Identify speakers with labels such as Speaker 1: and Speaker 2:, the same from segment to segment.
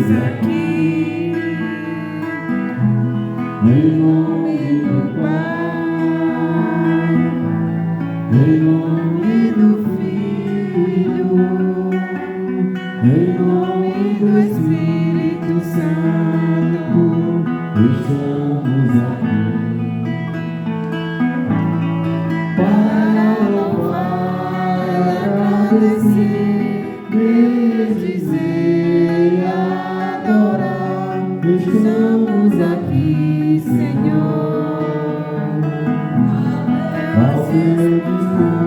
Speaker 1: estamos aqui, em nome do Pai, em nome do Filho, em nome do Espírito Santo, estamos aqui para louvar e agradecer, bendizer e adorar. Estamos aqui, Senhor, ao seu dispor,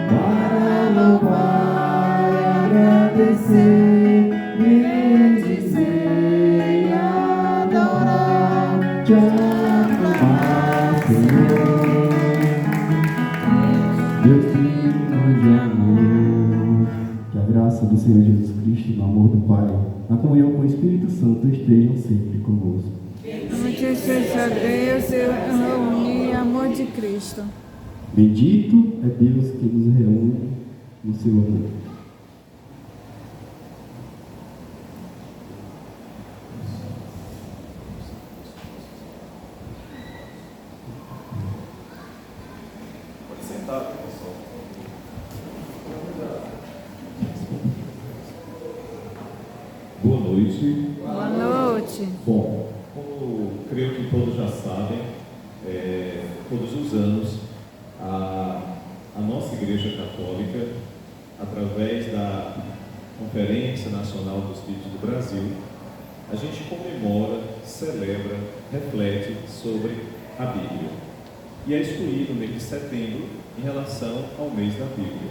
Speaker 1: para louvar e agradecer, bendizer e adorar, te aclamar, Senhor, Deus digno de amor. Que a graça do Senhor Jesus Cristo, no amor do Pai, na comunhão com o Espírito Santo, estejam sempre conosco.
Speaker 2: Que seja Deus reunir em amor de Cristo.
Speaker 1: Bendito é Deus que nos reúne no seu amor.
Speaker 3: Pode sentar, pessoal. Boa noite.
Speaker 2: Boa noite.
Speaker 3: Bom, como creio que todos já sabem, todos os anos a nossa Igreja Católica, através da Conferência Nacional dos Bispos do Brasil, a gente comemora, celebra, reflete sobre a Bíblia. E é escolhido o mês de setembro em relação ao mês da Bíblia.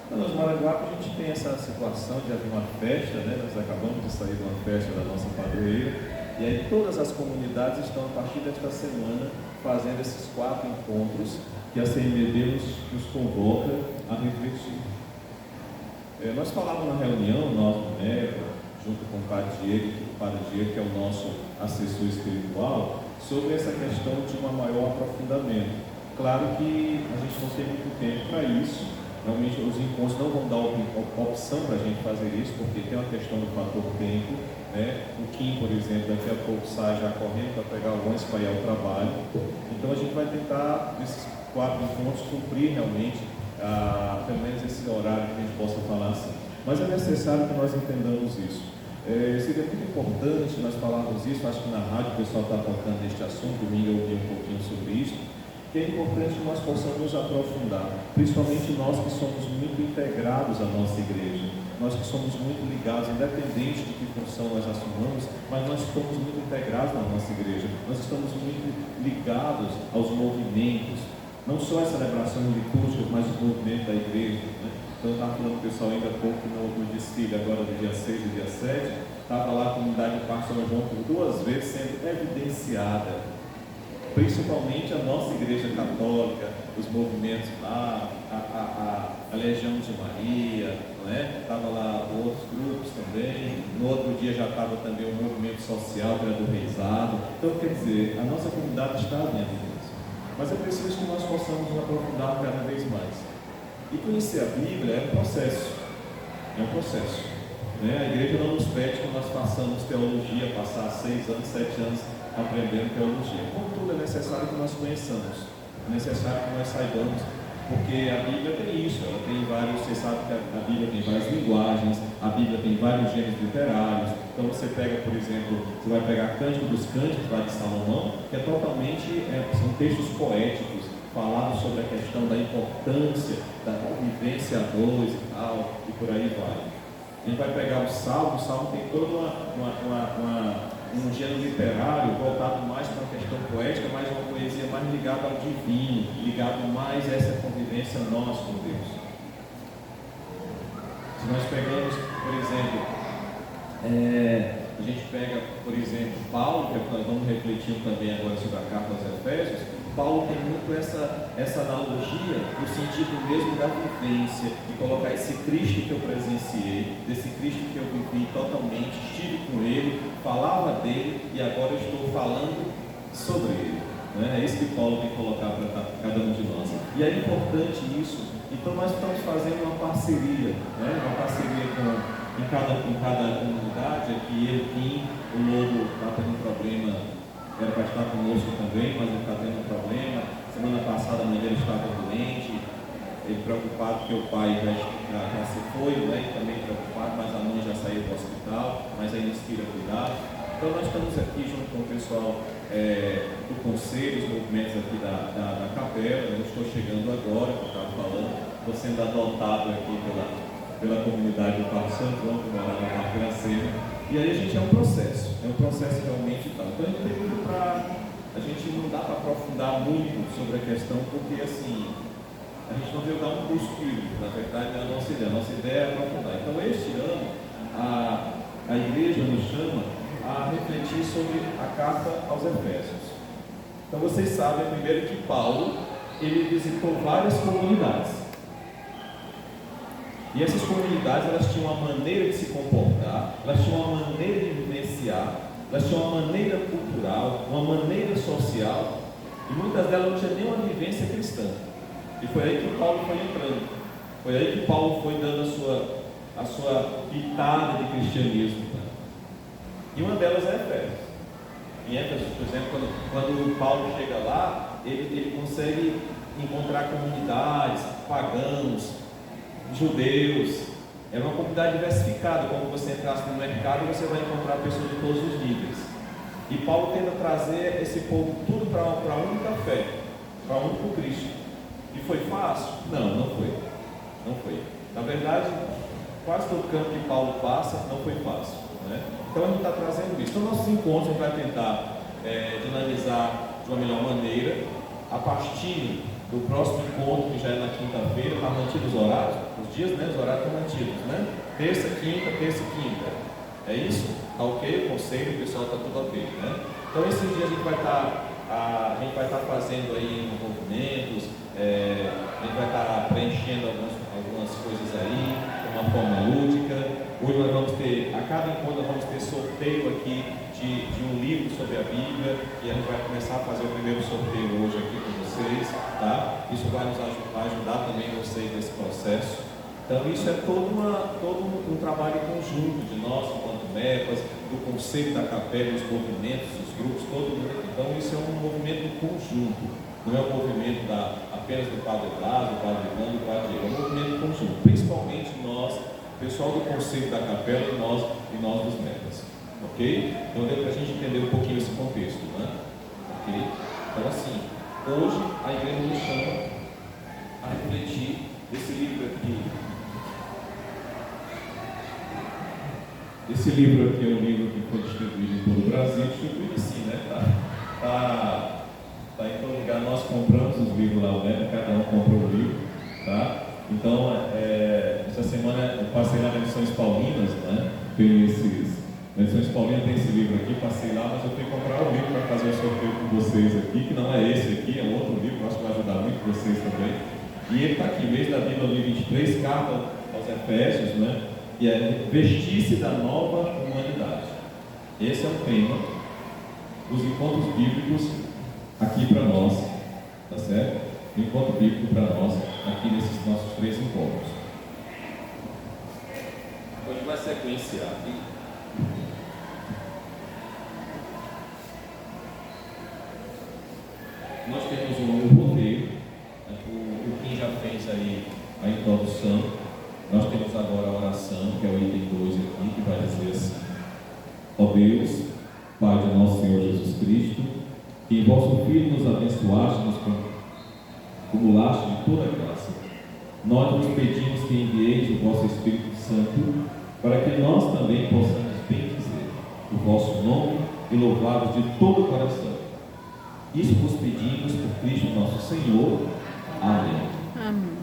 Speaker 3: Então, nós, Maranguape, a gente tem essa situação de haver uma festa, né? Nós acabamos de sair de uma festa da nossa padroeira, e aí todas as comunidades estão, a partir desta semana, fazendo esses 4 encontros que a CMD nos convoca a refletir. Nós falávamos na reunião, nós do NEPA, junto com o Padre Diego, que é o nosso assessor espiritual, sobre essa questão de um maior aprofundamento. Claro que a gente não tem muito tempo para isso. Realmente os encontros não vão dar opção para a gente fazer isso, porque tem uma questão do fator tempo, né? O Kim, por exemplo, daqui a pouco sai já correndo para pegar o ônibus para ir ao trabalho. Então a gente vai tentar, nesses 4 encontros, cumprir realmente, pelo menos esse horário que a gente possa falar assim. Mas é necessário que nós entendamos isso. Seria muito importante nós falarmos isso, acho que na rádio o pessoal está tocando neste assunto, domingo eu ouvi um pouquinho sobre isso, que é importante que nós possamos nos aprofundar, principalmente nós que somos muito integrados à nossa igreja, nós que somos muito ligados, independente de que função nós assumamos, mas nós estamos muito integrados na nossa igreja, nós estamos muito ligados aos movimentos, não só as celebrações litúrgicas, mas os movimentos da igreja, né? Então eu estava falando com o pessoal ainda há pouco no desfile agora do dia 6 e dia 7, estava lá a comunidade de Parque São João por 2 vezes sendo evidenciada, principalmente a nossa Igreja Católica, os movimentos lá, a Legião de Maria, não é? Estava lá outros grupos também, no outro dia já estava também o movimento social, que era do Reisado. Então, quer dizer, a nossa comunidade está dentro disso. Mas é preciso que nós possamos nos aprofundar cada vez mais. E conhecer a Bíblia é um processo. É um processo. Né? A igreja não nos pede que nós façamos teologia, passar 6 anos, 7 anos aprendendo teologia. Contudo, é necessário que nós conheçamos, é necessário que nós saibamos, porque a Bíblia tem isso, ela tem vários, você sabe que a Bíblia tem várias linguagens, a Bíblia tem vários gêneros literários. Então você pega, por exemplo, você vai pegar Cântico dos Cânticos lá de Salomão, que é totalmente, são textos poéticos, falados sobre a questão da importância da convivência a dois e tal, e por aí vai. A gente vai pegar o Salmo tem todo um gênero literário voltado mais para a questão poética, mais uma poesia mais ligada ao divino, ligado mais a essa convivência nossa com Deus. Se nós pegamos, por exemplo, a gente pega, por exemplo, Paulo, que nós vamos refletir também agora sobre a carta aos Efésios. Paulo tem muito essa analogia no sentido mesmo da vivência, de colocar esse Cristo que eu presenciei, desse Cristo que eu vivi totalmente, estive com Ele, falava dele e agora eu estou falando sobre Ele. É isso que Paulo tem que colocar para cada um de nós. E é importante isso. Então nós estamos fazendo uma parceria, uma parceria com em cada comunidade. Aqui ele, o novo, está tendo um problema, era para estar conosco também, mas ele está tendo um problema. Semana passada a mãe dele estava doente, ele preocupado porque o pai já se foi, né? E também preocupado, mas a mãe já saiu do hospital, mas ainda inspira cuidado. Então nós estamos aqui junto com o pessoal do conselho, os movimentos aqui da capela. Eu estou chegando agora, que eu estava falando, estou sendo adotado aqui pela comunidade do Parque São João, que mora no Parque Gracena. E aí a gente é um processo realmente tal. Então a gente não dá para aprofundar muito sobre a questão, porque assim, a gente não veio dar um curso bíblico, na verdade é a nossa ideia é aprofundar. Então este ano a igreja nos chama a refletir sobre a carta aos Efésios. Então vocês sabem primeiro que Paulo, ele visitou várias comunidades. E essas comunidades, elas tinham uma maneira de se comportar, elas tinham uma maneira de vivenciar, elas tinham uma maneira cultural, uma maneira social, e muitas delas não tinham nenhuma vivência cristã. E foi aí que Paulo foi entrando, foi aí que Paulo foi dando a sua pitada de cristianismo. E uma delas é Efésios. Em Éfeso, por exemplo, quando Paulo chega lá, ele consegue encontrar comunidades, pagãos, judeus. Era uma comunidade diversificada. Como você entrasse no mercado, você vai encontrar pessoas de todos os níveis. E Paulo tenta trazer esse povo tudo para a única fé, para o único Cristo. E foi fácil? Não foi. Na verdade, quase todo campo que Paulo passa não foi fácil, né? Então a gente está trazendo isso. Então nossos encontros a gente vai tentar dinamizar de uma melhor maneira. A partir do próximo encontro, que já é na quinta-feira, está mantido os horários, os dias, né? Os horários estão mantidos, né? Terça, quinta. É isso? Está ok? O conselho, o pessoal está tudo ok, né? Então esses dias a gente vai estar fazendo aí movimentos, a gente vai estar preenchendo algumas coisas aí, de uma forma lúdica. Hoje nós vamos ter, a cada encontro nós vamos ter sorteio aqui de um livro sobre a Bíblia, e a gente vai começar a fazer o primeiro sorteio hoje aqui com vocês, tá? Isso vai nos ajudar também vocês nesse processo. Então isso é todo um trabalho conjunto de nós, enquanto MEPAS, do conselho da capela, os movimentos, os grupos, todo mundo. Então isso é um movimento conjunto, não é um movimento apenas do Padre Blas, do Padre Nando, do Padre Diego, é um movimento conjunto, principalmente nós, pessoal do conselho da capela e nós dos MEPAS, ok? Então deu para a gente entender um pouquinho esse contexto, né? Ok? Então assim, hoje a igreja nos chama a refletir esse livro aqui. Esse livro aqui é um livro que foi distribuído em todo o Brasil, distribuído assim, né? Tá em todo lugar. Nós compramos os livros lá, né? Cada um comprou um livro, tá? Então, essa semana eu passei lá nas Missões Paulinas, né? Nas Missões Paulinas tem esse livro aqui, passei lá, mas eu fui comprar um livro para fazer o sorteio com vocês aqui, que não é esse aqui, é outro livro, acho que vai ajudar muito vocês também. E ele está aqui, mês da Bíblia 2023, carta aos Efésios, né? E é vestir-se da nova humanidade. Esse é o tema dos encontros bíblicos aqui para nós, tá certo? O encontro bíblico para nós, aqui nesses nossos 3 encontros. Hoje vai sequenciar aqui. Nós temos um longo roteiro, o Kim já fez aí a introdução. Nós temos agora a oração, que é o item 2 aqui, que vai dizer assim: ó Deus, Pai de nosso Senhor Jesus Cristo, que em vosso Filho nos abençoaste, nos acumulaste de toda graça, nós vos pedimos que envieis o vosso Espírito Santo, para que nós também possamos bendizer o vosso nome e louvá-los de todo o coração. Isso vos pedimos por Cristo nosso Senhor. Amém.
Speaker 2: Amém.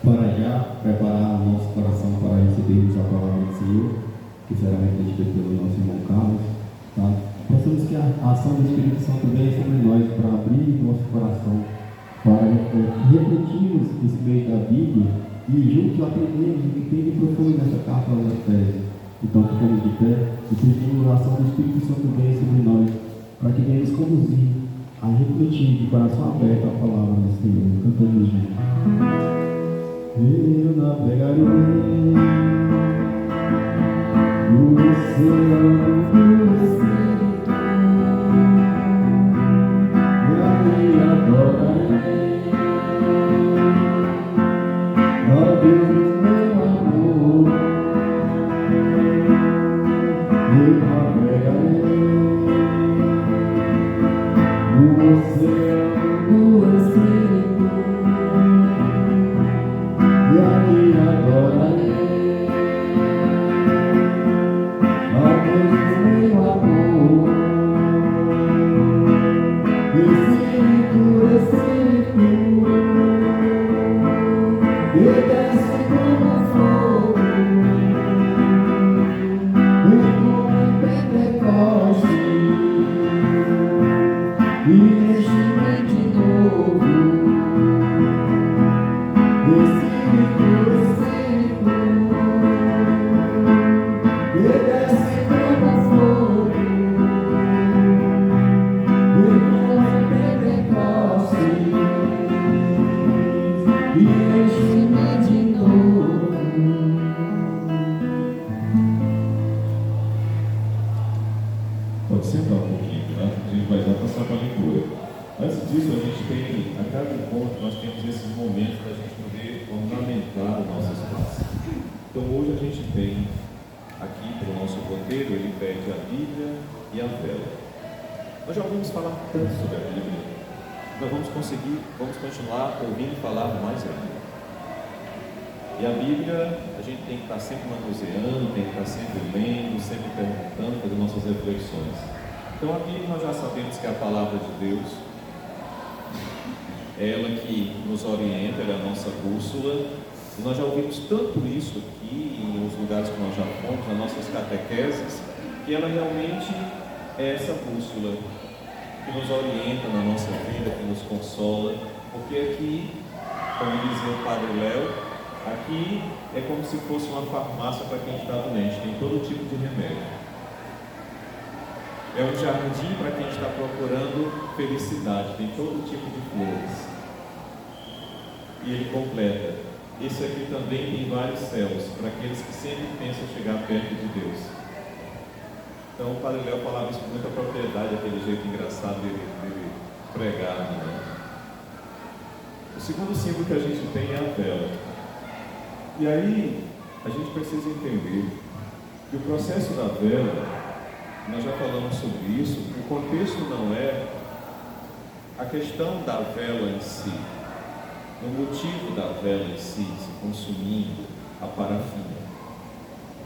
Speaker 1: Para já preparar nosso coração para recebermos a palavra do Senhor, que será refletida pelo nosso irmão Carlos, tá? Pensamos que a ação do Espírito Santo vem sobre nós para abrir nosso coração, para refletirmos esse meio da Bíblia e juntos aprendermos o que tem de profundo nessa carta aos Efésios. Então ficamos de pé e pedimos a ação do Espírito Santo vem sobre nós, para que venha nos conduzir a refletir de coração aberto a palavra do Senhor. Cantamos juntos. Eu navegarei
Speaker 3: Pode sentar um pouquinho, tá? A gente vai já passar para a leitura. Antes disso, a gente tem, a cada encontro, nós temos esses momentos para a gente poder ornamentar o nosso espaço. Então, hoje a gente tem aqui, pelo nosso roteiro, ele pede a Bíblia e a vela. Nós já ouvimos falar tanto sobre a Bíblia, nós vamos continuar ouvindo falar mais ainda. E a Bíblia, a gente tem que estar sempre manuseando, tem que estar sempre lendo, sempre perguntando, fazendo nossas reflexões. Então a Bíblia nós já sabemos que é a palavra de Deus, é ela que nos orienta, ela é a nossa bússola. E nós já ouvimos tanto isso aqui, nos lugares que nós já fomos, nas nossas catequeses, que ela realmente é essa bússola que nos orienta na nossa vida, que nos consola, porque aqui, como dizia o Padre Léo, aqui é como se fosse uma farmácia para quem está doente, tem todo tipo de remédio. É um jardim para quem está procurando felicidade, tem todo tipo de flores. E ele completa: esse aqui também tem vários céus, para aqueles que sempre pensam chegar perto de Deus. Então o Padre Léo falava isso com muita propriedade, aquele jeito engraçado dele pregar, né? O segundo símbolo que a gente tem é a vela. E aí, a gente precisa entender que o processo da vela, nós já falamos sobre isso, o contexto não é a questão da vela em si, o motivo da vela em si, se consumindo a parafina.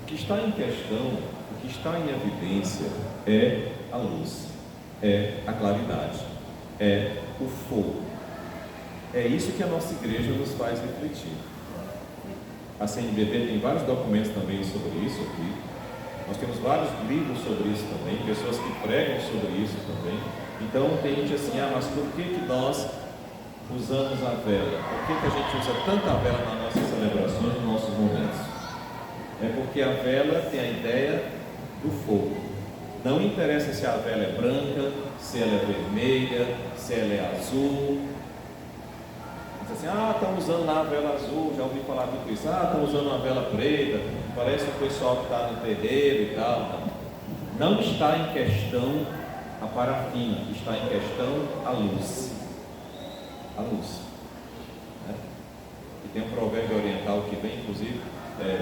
Speaker 3: O que está em questão, o que está em evidência é a luz, é a claridade, é o fogo. É isso que a nossa igreja nos faz refletir. A CNBB tem vários documentos também sobre isso aqui. Nós temos vários livros sobre isso também, pessoas que pregam sobre isso também. Então tem gente assim, mas por que nós usamos a vela? Por que a gente usa tanta vela nas nossas celebrações, nos nossos momentos? É porque a vela tem a ideia do fogo. Não interessa se a vela é branca, se ela é vermelha, se ela é azul. Assim, estão usando lá a vela azul, já ouvi falar muito isso. Estão usando uma vela preta, parece o pessoal que está no terreiro e tal. Não está em questão a parafina, está em questão a luz. A luz. Né? E tem um provérbio oriental que vem, inclusive,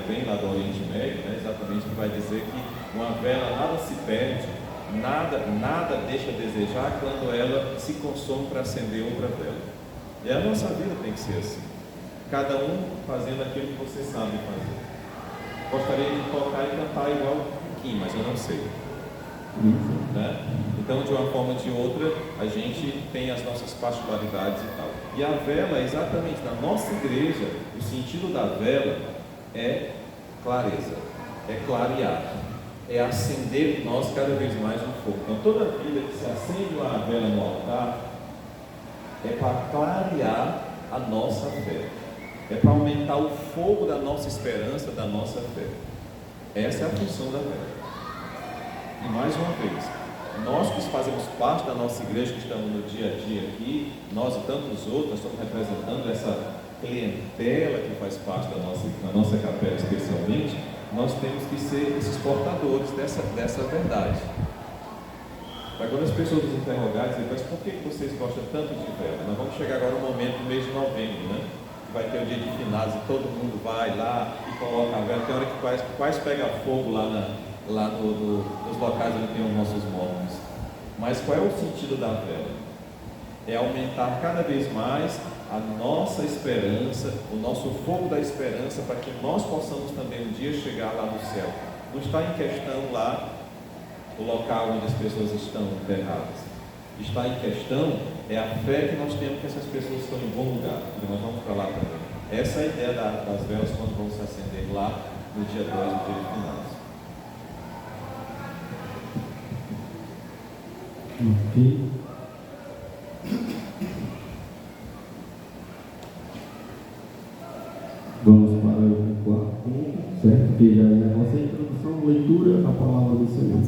Speaker 3: vem lá do Oriente Médio, né? Exatamente, que vai dizer que uma vela nada se perde, nada deixa a desejar quando ela se consome para acender outra vela. E a nossa vida tem que ser assim. Cada um fazendo aquilo que você sabe fazer. Gostaria de tocar e cantar igual o Kim, mas eu não sei. Né? Então, de uma forma ou de outra, a gente tem as nossas particularidades e tal. E a vela, exatamente, na nossa igreja, o sentido da vela é clareza, é clarear, é acender em nós cada vez mais um fogo. Então, toda vida que se acende lá a vela no altar, é para clarear a nossa fé, é para aumentar o fogo da nossa esperança, da nossa fé. Essa é a função da vela. E mais uma vez, nós que fazemos parte da nossa igreja, que estamos no dia a dia aqui, nós e tantos outros, estamos representando essa clientela que faz parte da nossa capela especialmente, nós temos que ser esses portadores dessa verdade. Mas quando as pessoas nos interrogarem, dizem, mas por que vocês gostam tanto de vela? Nós vamos chegar agora no momento do mês de novembro, né? Vai ter o dia de finados e todo mundo vai lá e coloca a vela. Tem hora que quase pega fogo lá nos locais onde tem os nossos mortos. Mas qual é o sentido da vela? É aumentar cada vez mais a nossa esperança, o nosso fogo da esperança, para que nós possamos também um dia chegar lá no céu. Não está em questão lá o local onde as pessoas estão enterradas. Está em questão é a fé que nós temos que essas pessoas estão em bom lugar, e nós vamos para lá também. Essa é a ideia das velas quando vão se acender lá no dia 2, no dia de finados.
Speaker 1: Ok. Vamos para o quarto ponto, certo? Que já é a nossa introdução, leitura da palavra do Senhor.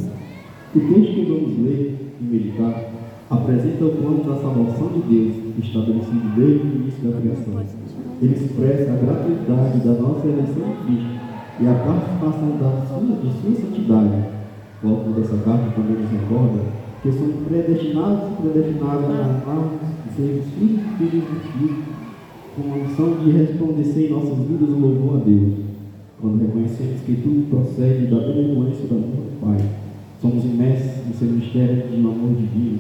Speaker 1: O texto que vamos ler e meditar apresenta o plano da salvação de Deus, estabelecido desde o início da criação. Ele expressa a gratuidade da nossa eleição em Cristo e a participação de sua santidade. O autor dessa carta também nos recorda que somos predestinados a amarmos e sermos filhos e filhos de Cristo, com a missão de resplandecer em nossas vidas o louvor a Deus, quando reconhecemos que tudo procede da benevolência do amor do Pai. Somos imersos no seu mistério de amor divino.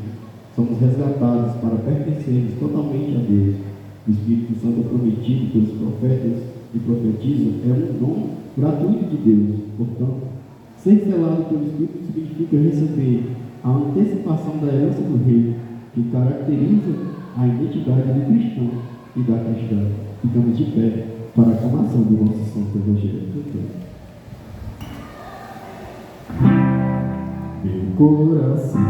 Speaker 1: Somos resgatados para pertencermos totalmente a Deus. O Espírito Santo prometido pelos profetas e profetizam é um dom gratuito de Deus. Portanto, ser selado pelo Espírito significa receber a antecipação da herança do Rei, que caracteriza a identidade do cristão e da cristã. Ficamos de pé para a aclamação do nosso Santo Evangelho. Meu coração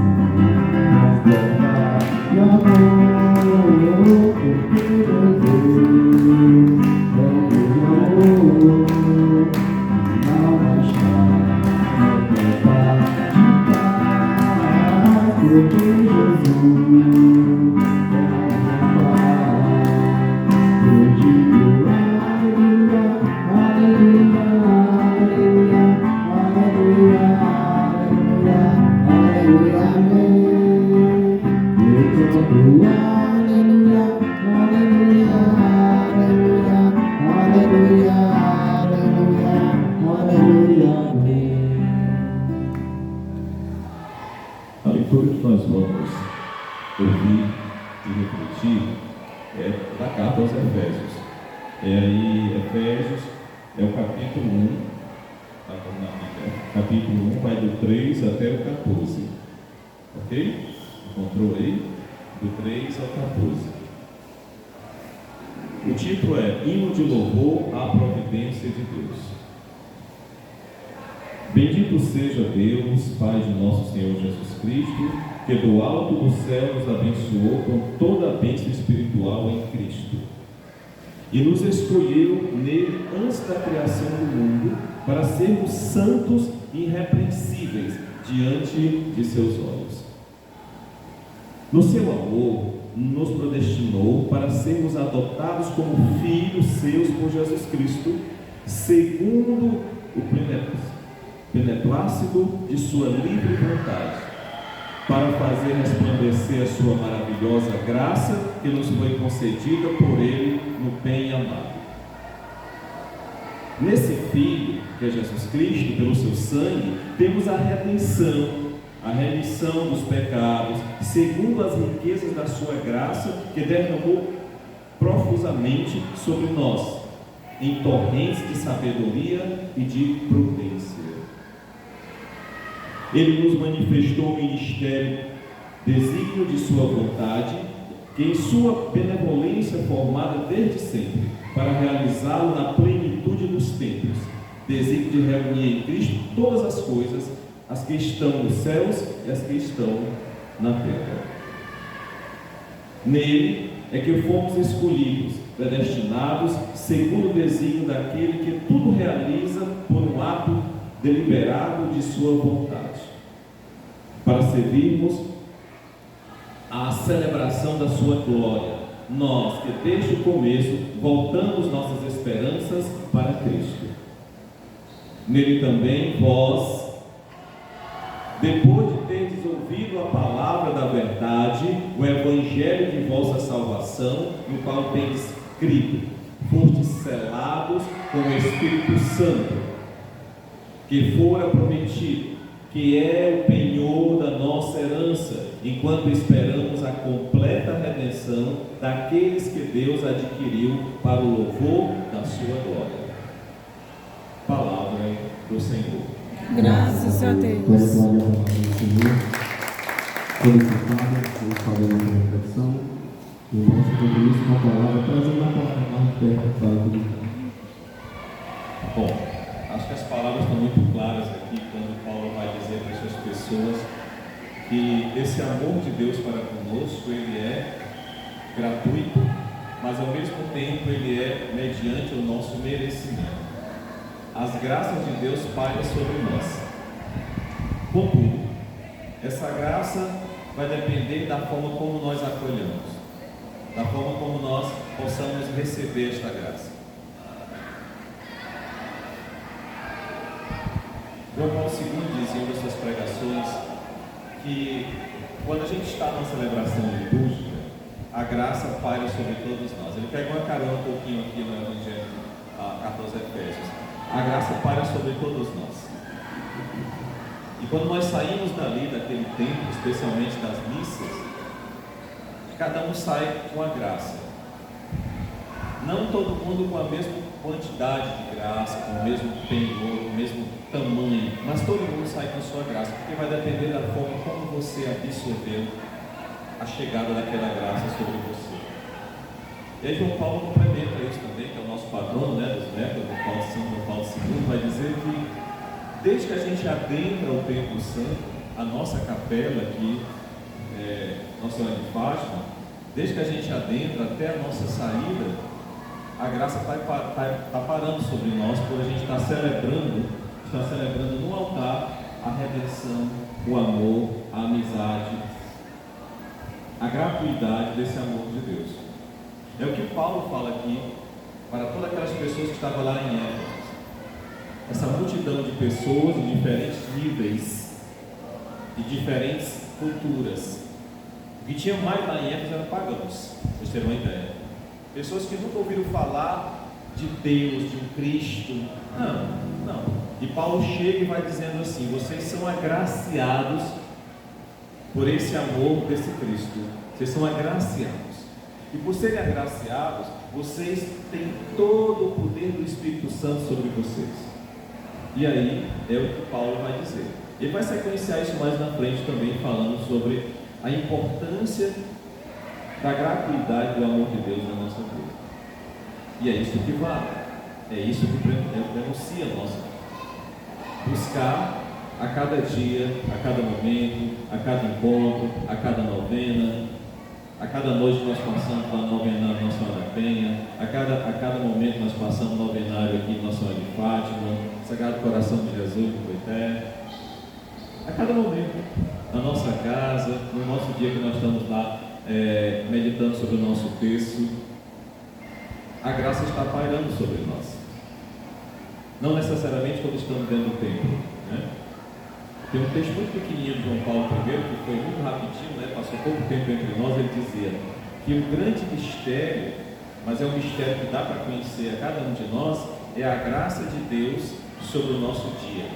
Speaker 1: transborda de amor, porque Deus é o meu amor, e alma está repleta de paz, porque Jesus é a minha paz. Eu digo aleluia, aleluia, aleluia, aleluia. Aleluia, amém. Eu canto aleluia, aleluia, aleluia, aleluia, aleluia, amém.
Speaker 3: A leitura que nós vamos ouvir e refletir é da carta aos Efésios. Efésios é o capítulo 1, capítulo 1 vai do 3 até o 14. Ok? Encontrou aí? Do 3 ao 14. O título é Hino de Louvor à Providência de Deus. Bendito seja Deus, Pai de nosso Senhor Jesus Cristo, que do alto do céu nos abençoou com toda a bênção espiritual em Cristo, e nos escolheu nele antes da criação do mundo, para sermos santos e irrepreensíveis diante de seus olhos. No seu amor, nos predestinou para sermos adotados como filhos seus por Jesus Cristo, segundo o beneplácito de sua livre vontade, para fazer resplandecer a sua maravilhosa graça que nos foi concedida por Ele no bem amado. Nesse Filho, que é Jesus Cristo, pelo seu sangue, temos a remissão dos pecados, segundo as riquezas da sua graça, que derramou profusamente sobre nós, em torrentes de sabedoria e de prudência. Ele nos manifestou o ministério, desígnio de sua vontade, que em sua benevolência formada desde sempre, para realizá-lo na plenitude dos tempos, desígnio de reunir em Cristo todas as coisas, as que estão nos céus e as que estão na terra. Nele é que fomos escolhidos, predestinados, segundo o desígnio daquele que tudo realiza por um ato deliberado de sua vontade, para servirmos à celebração da sua glória, nós que desde o começo voltamos nossas esperanças para Cristo. Nele também vós, depois de terdes ouvido a palavra da verdade, o evangelho de vossa salvação, no qual tendes crido, fostes selados com o Espírito Santo, que fora prometido, que é o penhor da nossa herança, enquanto esperamos a completa redenção daqueles que Deus adquiriu para o louvor da sua glória. Palavra do Senhor.
Speaker 2: Graças a
Speaker 1: Toda
Speaker 2: Deus.
Speaker 1: glória ao Senhor. Solicitado, vamos fazer uma reflexão. E o nosso compromisso com a palavra, trazendo a palavra mais perto para todo mundo.
Speaker 3: Bom, acho que as palavras estão muito claras aqui quando Paulo vai dizer para essas pessoas que esse amor de Deus para conosco, ele é gratuito, mas ao mesmo tempo ele é mediante o nosso merecimento. As graças de Deus pairam sobre nós. Contudo, essa graça vai depender da forma como nós acolhemos, da forma como nós possamos receber esta graça. João Paulo II dizia em uma das suas pregações que quando a gente está numa celebração litúrgica, a graça paira sobre todos nós. Ele pega uma carona um pouquinho aqui no Evangelho, a carta aos Efésios. A graça paira sobre todos nós. E quando nós saímos dali, daquele tempo, especialmente das missas, cada um sai com a graça. Não todo mundo com a mesma quantidade de graça, com o mesmo penhor, com o mesmo tamanho, mas todo mundo sai com a sua graça, porque vai depender da forma como você absorveu a chegada daquela graça sobre você. E aí João Paulo complementa isso também, que é o nosso patrono, né, dos métodos, João Paulo II, vai dizer que desde que a gente adentra o Templo Santo, a nossa capela aqui, Nossa Senhora de Fátima, desde que a gente adentra até a nossa saída, a graça está parando sobre nós, por a gente está celebrando no altar a redenção, o amor, a amizade, a gratuidade desse amor de Deus. É o que Paulo fala aqui para todas aquelas pessoas que estavam lá em Éfeso. Essa multidão de pessoas de diferentes níveis, de diferentes culturas. O que tinha mais lá em Éfeso eram pagãos, para vocês terem uma ideia. Pessoas que nunca ouviram falar de Deus, de um Cristo. Não. E Paulo chega e vai dizendo assim: vocês são agraciados por esse amor desse Cristo. Vocês são agraciados. E por serem agraciados, vocês têm todo o poder do Espírito Santo sobre vocês. E aí é o que Paulo vai dizer. Ele vai sequenciar isso mais na frente também, falando sobre a importância da gratuidade do amor de Deus na nossa vida. E é isso que vale. É isso que denuncia a nossa vida. Buscar a cada dia, a cada momento, a cada encontro, a cada novena, a cada noite nós passamos para novenar Nossa Senhora da Penha, a cada momento nós passamos novenário aqui em Nossa Senhora de Fátima, Sagrado Coração de Jesus no Coité. A cada momento, na nossa casa, no nosso dia que nós estamos lá meditando sobre o nosso texto, a graça está pairando sobre nós. Não necessariamente quando estamos dentro do templo, né? Tem um texto muito pequenininho de João Paulo I, que foi muito rapidinho, né? Passou pouco tempo entre nós. Ele dizia que o grande mistério, mas é um mistério que dá para conhecer a cada um de nós, é a graça de Deus sobre o nosso dia.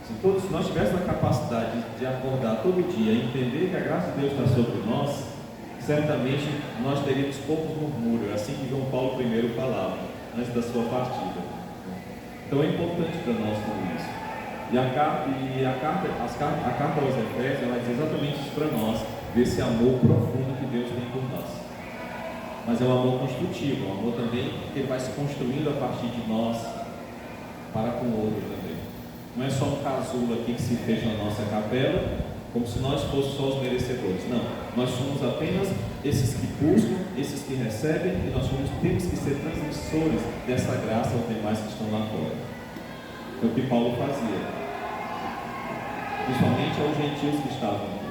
Speaker 3: Se todos nós tivéssemos a capacidade de acordar todo dia e entender que a graça de Deus está sobre nós, certamente nós teríamos poucos murmúrios, assim que João Paulo I falava, antes da sua partida. Então é importante para nós tudo isso. E a carta aos Efésios, ela diz exatamente isso para nós, desse amor profundo que Deus tem por nós. Mas é um amor construtivo, um amor também que ele vai se construindo a partir de nós, para com o outro também. Não é só um casulo aqui que se fecha na nossa capela, como se nós fôssemos só os merecedores. Não, nós somos apenas esses que buscam, esses que recebem, e nós temos que ser transmissores dessa graça aos demais que estão lá fora. É o que Paulo fazia, principalmente aos gentios que estavam aqui.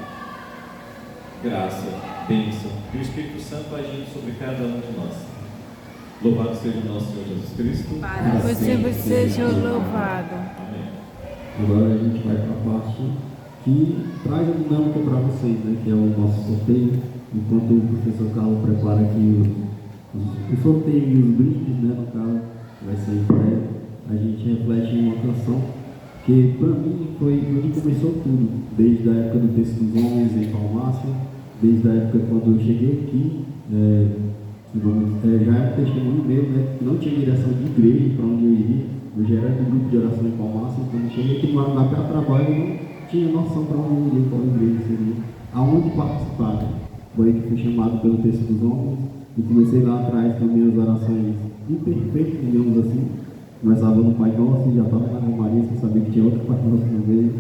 Speaker 3: Graça, bênção, e o Espírito Santo agindo sobre cada um de nós. Louvado seja o nosso Senhor Jesus Cristo.
Speaker 2: Para você seja louvado.
Speaker 3: Amém.
Speaker 1: Agora a gente vai para a parte que traz a dinâmica para vocês, né? Que é o nosso sorteio. Enquanto o professor Carlos prepara aqui o sorteio e os brindes, né? No caso, vai ser para ele. A gente reflete em uma canção que para mim foi onde começou tudo, desde a época do Texto dos Homens em Palmácia, desde a época quando eu cheguei aqui, já era um testemunho meu, né, que não tinha direção de igreja para onde eu iria, eu já era do grupo de oração em Palmácia, quando eu cheguei aqui no Maranapé a trabalho, eu não tinha noção para onde eu iria, qual igreja seria, aonde participar. Foi aí que fui chamado pelo Texto dos Homens, e comecei lá atrás com minhas orações imperfeitas, digamos assim. Começava no Pai Nosso e já estava na Romaria, sem saber que tinha outro Pai Nosso no meio.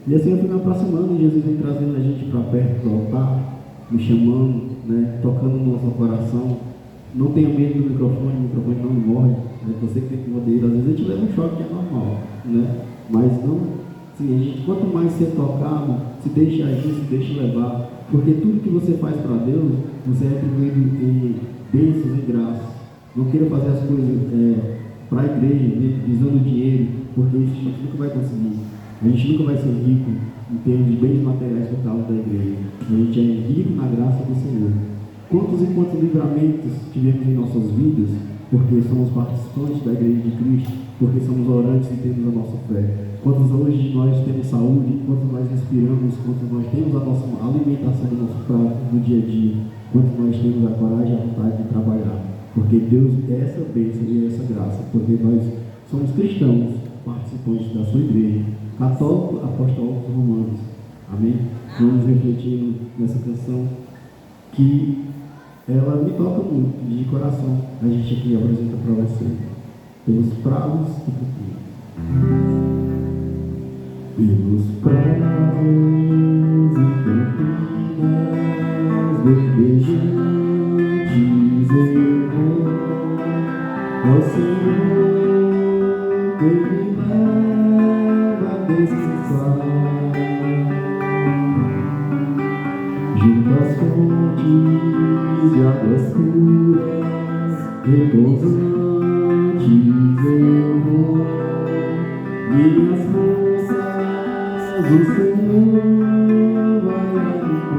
Speaker 1: E assim eu fui me aproximando e Jesus vem trazendo a gente para perto do altar, me chamando, né, tocando no nosso coração. Não tenha medo do microfone, o microfone não me morde. Né? Você que tem que poder, às vezes a gente leva um choque que é normal, né? Mas não, assim, a gente, quanto mais ser tocado, se deixa agir, se deixa levar. Porque tudo que você faz para Deus, você é atribuído em bênçãos e graças. Não queira fazer as coisas para a igreja, visando dinheiro, porque isso a gente nunca vai conseguir. A gente nunca vai ser rico em termos de bens materiais por causa da igreja. A gente é rico na graça do Senhor. Quantos e quantos livramentos tivemos em nossas vidas, porque somos participantes da igreja de Cristo, porque somos orantes e temos a nossa fé. Quantos hoje nós temos saúde, quantos nós respiramos, quantos nós temos a nossa alimentação do nosso prato no dia a dia, quantos nós temos a coragem e a vontade de trabalhar. Porque Deus é essa bênção e essa graça, porque nós somos cristãos, participantes da sua igreja, católicos, apostólicos, romanos. Amém? Vamos refletindo nessa canção que ela me toca muito, de coração. A gente aqui apresenta para você. Pelos prados e campinas. Pelos prados e campinas, verdejantes eu vou, ao Senhor que me leva a descansar. Junto às fontes de águas puras, repousantes eu vou, minhas forças o Senhor vai animar.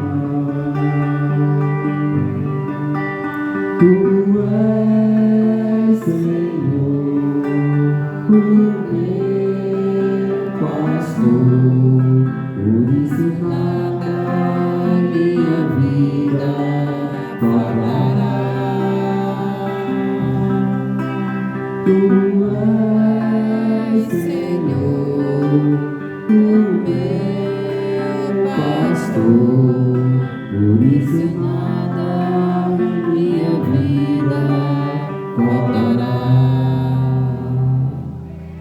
Speaker 1: Tu és, Senhor, o meu pastor, por isso nada minha vida faltará. Tu és, Senhor, o meu pastor, por isso nada minha vida faltará.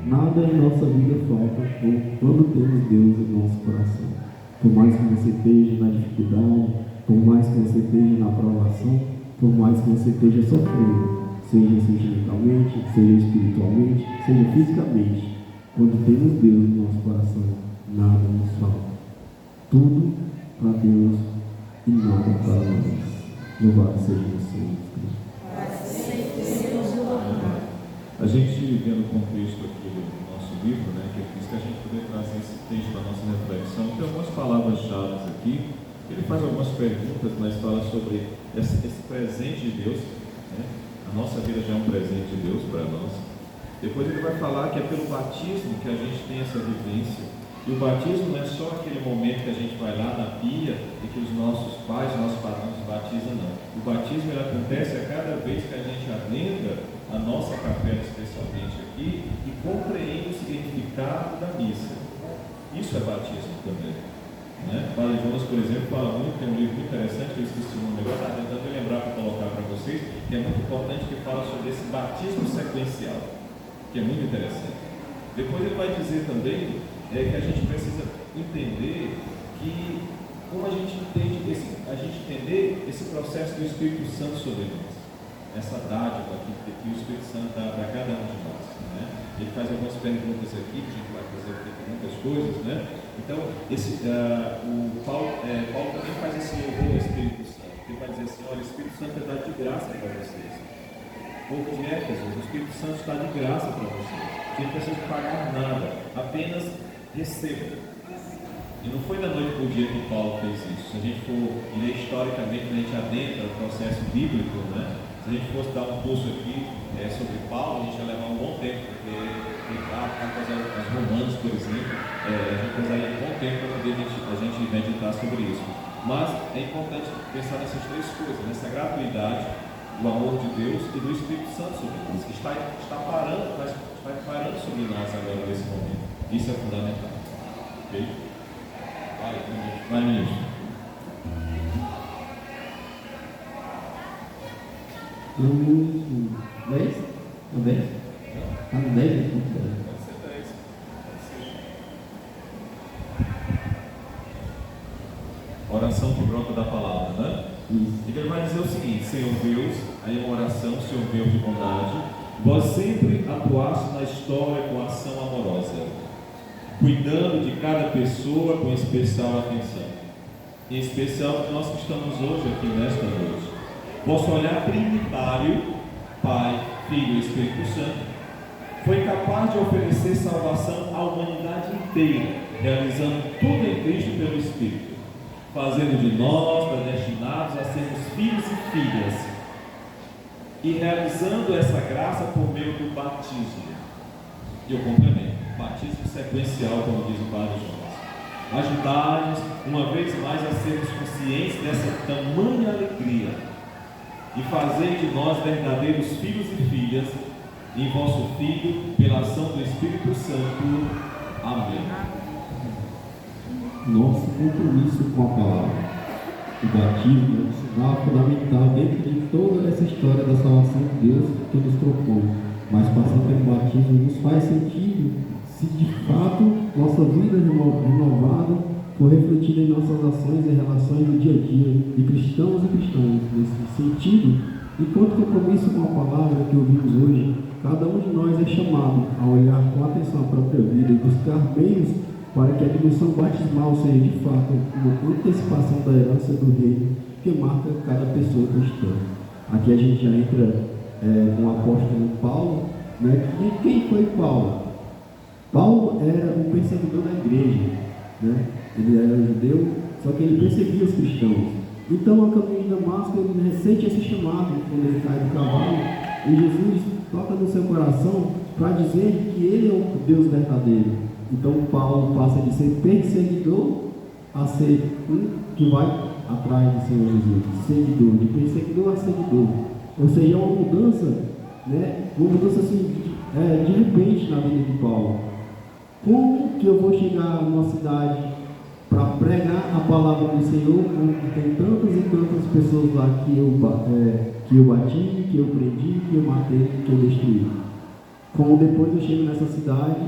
Speaker 1: Nada em nossa vida falta quando temos Deus em nosso coração. Por mais que você esteja na dificuldade, por mais que você esteja na provação, por mais que você esteja sofrendo, seja sentimentalmente, seja espiritualmente, seja fisicamente, quando temos Deus no nosso coração, nada nos falta. Tudo para Deus e nada para nós. Louvado seja o Senhor Jesus.
Speaker 3: A gente, vendo o contexto aqui do nosso livro, né, que é isso que a gente poder trazer esse texto para a nossa reflexão, tem algumas palavras-chave aqui. Ele faz algumas perguntas, mas fala sobre esse presente de Deus, né? A nossa vida já é um presente de Deus para nós. Depois ele vai falar que é pelo batismo que a gente tem essa vivência. E o batismo não é só aquele momento que a gente vai lá na pia e que os nossos pais, nossos padrões batizam, não. O batismo ele acontece a cada vez que a gente adentra a nossa capela, especialmente aqui, e compreende o significado da missa. Isso é batismo também. Né? Padre Jonas, por exemplo, fala muito, tem um livro muito interessante, que eu esqueci o nome agora, está tentando me lembrar para colocar para vocês, que é muito importante, que fala sobre esse batismo sequencial, que é muito interessante. Depois ele vai dizer também que a gente precisa entender que, como a gente entende entender esse processo do Espírito Santo sobre nós, essa dádiva que o Espírito Santo dá para cada um de nós. Né? Ele faz algumas perguntas aqui, que a gente vai fazer aqui com muitas coisas, né? Então, o Paulo também faz esse louvor ao Espírito Santo. Ele vai dizer assim: olha, o Espírito Santo é dado de graça para vocês. Povo de Éfeso, o Espírito Santo está de graça para você. Você não precisa pagar nada, apenas receba. E não foi da noite para o dia que Paulo fez isso. Se a gente for ler historicamente, a gente adentra o processo bíblico, né? Se a gente fosse dar um curso aqui sobre Paulo, a gente ia levar um bom tempo, porque cartas aos Romanos, por exemplo, a gente precisaria de um bom tempo para poder a gente meditar sobre isso. Mas é importante pensar nessas três coisas, nessa gratuidade, do amor de Deus e do Espírito Santo sobre nós, que está parando sobre nós agora nesse momento. Isso é fundamental. Ok? Vai, ministro.
Speaker 1: No 10? No 10? Está no 10?
Speaker 3: Pode ser 10. Oração que brota da palavra, né?
Speaker 1: Isso.
Speaker 3: E ele vai dizer o seguinte: Senhor Deus, aí uma oração, Senhor Deus de bondade, vós sempre atuaste na história com ação amorosa, cuidando de cada pessoa com especial atenção. Em especial nós que estamos hoje aqui nesta noite. Vosso olhar trinitário, Pai, Filho e Espírito Santo, foi capaz de oferecer salvação à humanidade inteira, realizando tudo em Cristo pelo Espírito, fazendo de nós predestinados a sermos filhos e filhas, e realizando essa graça por meio do batismo. E eu complemento: batismo sequencial, como diz o Padre Jonas. Ajudai-nos uma vez mais a sermos conscientes dessa tamanha alegria e fazer de nós verdadeiros filhos e filhas em vosso Filho, pela ação do Espírito Santo. Amém.
Speaker 1: Nosso compromisso com a palavra. O batismo é um sinal fundamental dentro de toda essa história da salvação de Deus que nos propôs. Mas passar pelo batismo nos faz sentido se de fato nossa vida renovada for refletida em nossas ações e relações do dia a dia de cristãos e cristãs. Nesse sentido, enquanto compromisso com a palavra que ouvimos hoje, cada um de nós é chamado a olhar com atenção a própria vida e buscar meios para que a dimensão batismal seja de fato uma antecipação da herança do reino que marca cada pessoa cristã. Aqui a gente já entra com o apóstolo Paulo, né? E quem foi Paulo? Paulo era um perseguidor da igreja, né? Ele era judeu, só que ele perseguia os cristãos. Então, a caminho de Damasco, ele sente esse chamado quando ele cai do cavalo, e Jesus toca no seu coração para dizer que ele é o Deus verdadeiro. Então, Paulo passa de ser perseguidor a ser um que vai atrás do Senhor Jesus, seguidor, de perseguidor a seguidor. Ou seja, é uma mudança, né? Uma mudança assim, de repente na vida de Paulo. Como que eu vou chegar numa cidade para pregar a palavra do Senhor, quando tem tantas e tantas pessoas lá que eu bati, que eu prendi, que eu matei, que eu destruí? Como depois eu chego nessa cidade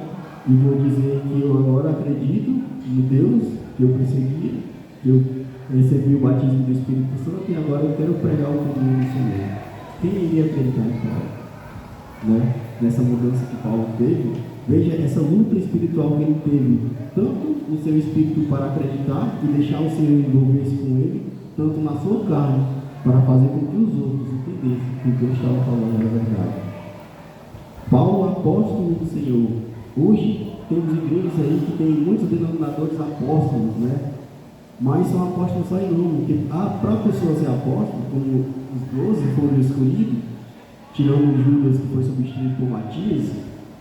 Speaker 1: e vou dizer que eu agora acredito no Deus que eu perseguia, que eu recebi o batismo do Espírito Santo e agora eu quero pregar o caminho do Senhor? Quem iria acreditar em Paulo? Né? Nessa mudança que Paulo teve, veja essa luta espiritual que ele teve, tanto no seu espírito para acreditar e deixar o Senhor envolver-se com ele, tanto na sua carne, para fazer com que os outros entendessem que o que eu estava falando era verdade. Paulo, apóstolo do Senhor. Hoje temos igrejas aí que tem muitos denominadores apóstolos, né? Mas são apóstolos só em nome, porque para a pessoa ser apóstolo, como os 12 foram escolhidos, tirando Judas, que foi substituído por Matias,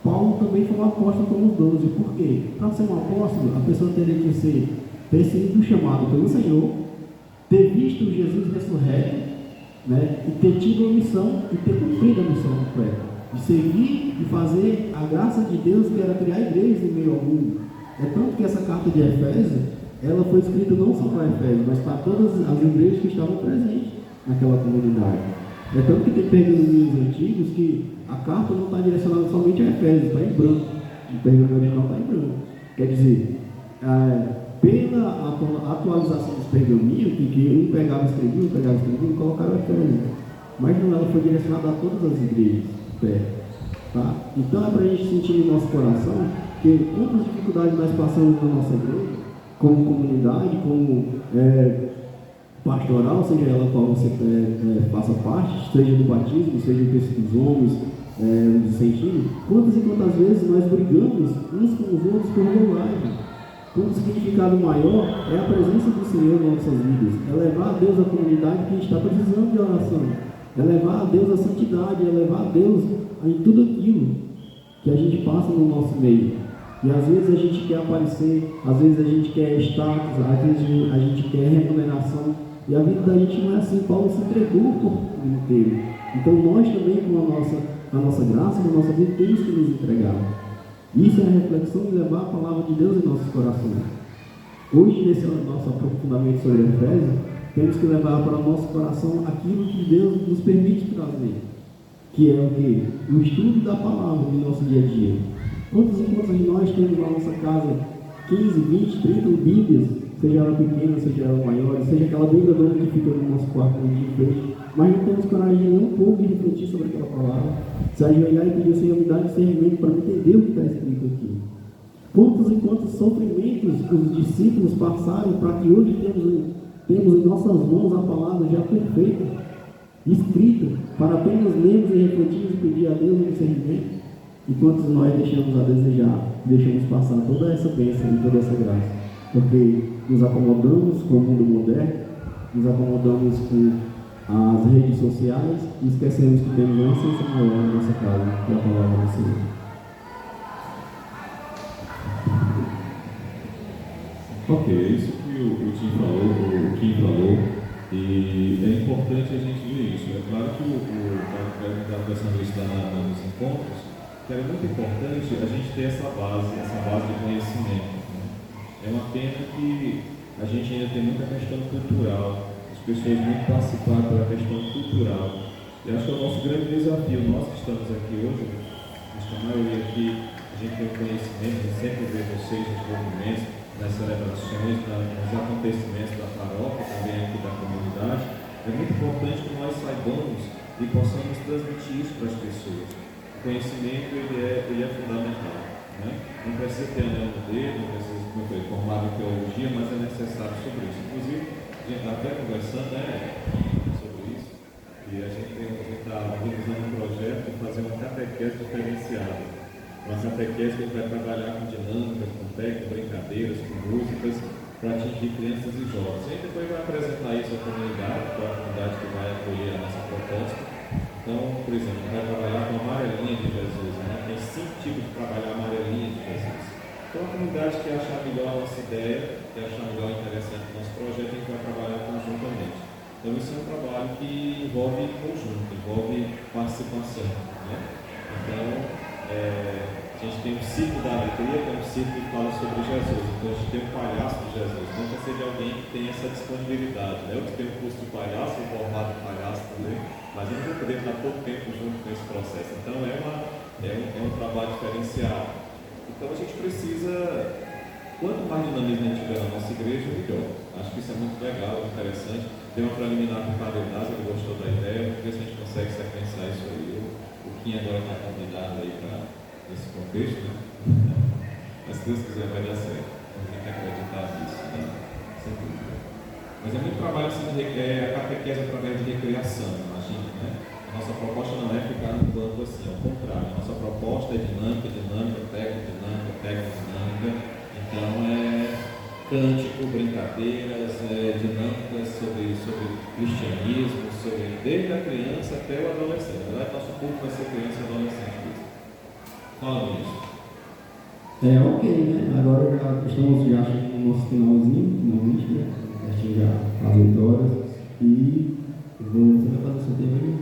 Speaker 1: Paulo também foi um apóstolo como os 12. Por quê? Para ser um apóstolo, a pessoa teria que ter sido chamado pelo Senhor, ter visto Jesus ressurreto, né? E ter tido a missão e ter cumprido a missão completa, de seguir e fazer a graça de Deus, que era criar igrejas em meio ao mundo. É tanto que essa carta de Efésios, ela foi escrita não só para Efésios, mas para todas as igrejas que estavam presentes naquela comunidade. É tanto que tem pergaminhos antigos que a carta não está direcionada somente a Efésios, está em branco. O pergaminho original está em branco. Quer dizer, pela atualização dos pergaminhos, que um pegava e escrevia, colocaram Efésios. Mas não, ela foi direcionada a todas as igrejas. Tá? Então é para a gente sentir no nosso coração que quantas dificuldades nós passamos na nossa igreja, como comunidade, como pastoral, seja ela qual você faça parte, seja do batismo, seja dos homens, do sentido, quantas e quantas vezes nós brigamos uns com os outros por bobagem. O significado maior é a presença do Senhor nas nossas vidas, é levar a Deus à comunidade que está precisando de oração, é levar a Deus à santidade, é levar a Deus em tudo aquilo que a gente passa no nosso meio. E às vezes a gente quer aparecer, às vezes a gente quer status, às vezes a gente quer remuneração, e a vida da gente não é assim. Paulo se entregou por inteiro. Então nós também, com a nossa graça, com a nossa vida, temos que nos entregar. Isso é a reflexão de levar a palavra de Deus em nossos corações. Hoje, nesse nosso aprofundamento sobre Efésios, temos que levar para o nosso coração aquilo que Deus nos permite trazer, que é o quê? O estudo da palavra no nosso dia a dia. Quantos encontros de nós temos na nossa casa 15, 20, 30 Bíblias, seja ela pequena, seja ela maior, seja aquela bem grande que fica no nosso quarto de frente, mas não temos coragem de nem um pouco de refletir sobre aquela palavra, se ajoelhar e pedir ao Senhor me dar discernimento para entender o que está escrito aqui. Quantos e quantos sofrimentos os discípulos passaram para que hoje temos em nossas mãos a palavra já perfeita, escrita, para apenas lermos e refletirmos e pedir a Deus um discernimento? E quantos nós deixamos a desejar, deixamos passar toda essa bênção e toda essa graça? Porque nos acomodamos com o mundo moderno, nos acomodamos com as redes sociais e esquecemos que temos uma essência maior na nossa casa, que é a palavra do Senhor.
Speaker 3: Ok, é isso que o Kim falou, e é importante a gente ver isso. É claro que o Paulo está conversando isso nos encontros, que é muito importante a gente ter essa base de conhecimento. Né? É uma pena que a gente ainda tem muita questão cultural, as pessoas muito participadas pela questão cultural. E acho que é o nosso grande desafio, nós que estamos aqui hoje, acho que a maioria aqui, a gente tem o conhecimento, a gente sempre vê vocês nos movimentos, nas celebrações, nos acontecimentos da paróquia, também aqui da comunidade. É muito importante que nós saibamos e possamos transmitir isso para as pessoas. O conhecimento ele é fundamental. Né? Não precisa ter anel no dedo, não precisa formar em teologia, mas é necessário sobre isso. Inclusive, a gente está até conversando sobre isso, e a gente está realizando um projeto de fazer uma catequese diferenciada. Uma catequese que a gente vai trabalhar com dinâmicas, com técnicas, brincadeiras, com músicas, para atingir crianças e jovens. A gente depois vai apresentar isso à comunidade, para a comunidade que vai acolher a nossa proposta. Então, por exemplo, a gente vai trabalhar com a amarelinha de Jesus, né? Tem 5 tipos de trabalhar a amarelinha de Jesus. Então, a comunidade que achar melhor a nossa ideia, que achar melhor interessante o nosso projeto, a gente vai trabalhar conjuntamente. Então, isso é um trabalho que envolve conjunto, envolve participação. Né? Então, a gente tem um ciclo da alegria, que é um ciclo que fala sobre Jesus. Então, a gente tem um palhaço de Jesus. Então, precisa ser de alguém que tem essa disponibilidade. Né? Eu que tenho um curso de palhaço, um formato de palhaço também. Mas eu não vou poder estar todo tempo junto com esse processo. Então é um trabalho diferenciado. Então a gente precisa, quanto mais dinamismo a gente tiver na nossa igreja, melhor. Acho que isso é muito legal, interessante. Tem uma preliminar com o Padre Nasa, ele gostou da ideia, vamos ver se a gente consegue sequenciar isso aí. O Kim agora está convidado aí para esse contexto, né? Mas se Deus quiser vai dar certo. Então tem que acreditar nisso, né? Sem dúvida. Mas é muito trabalho assim, a catequese através de recreação, imagina, né? A nossa proposta não é ficar no banco assim, ao contrário. A nossa proposta é dinâmica, técnico-dinâmica. Então é cântico, brincadeiras, dinâmicas sobre cristianismo, desde a criança até o adolescente. Na verdade, nosso público vai ser criança e adolescente. Fala nisso.
Speaker 1: Ok, né? Agora já estamos no nosso finalmente, né? Já às 8 horas e você vai fazer o seu tempo aí?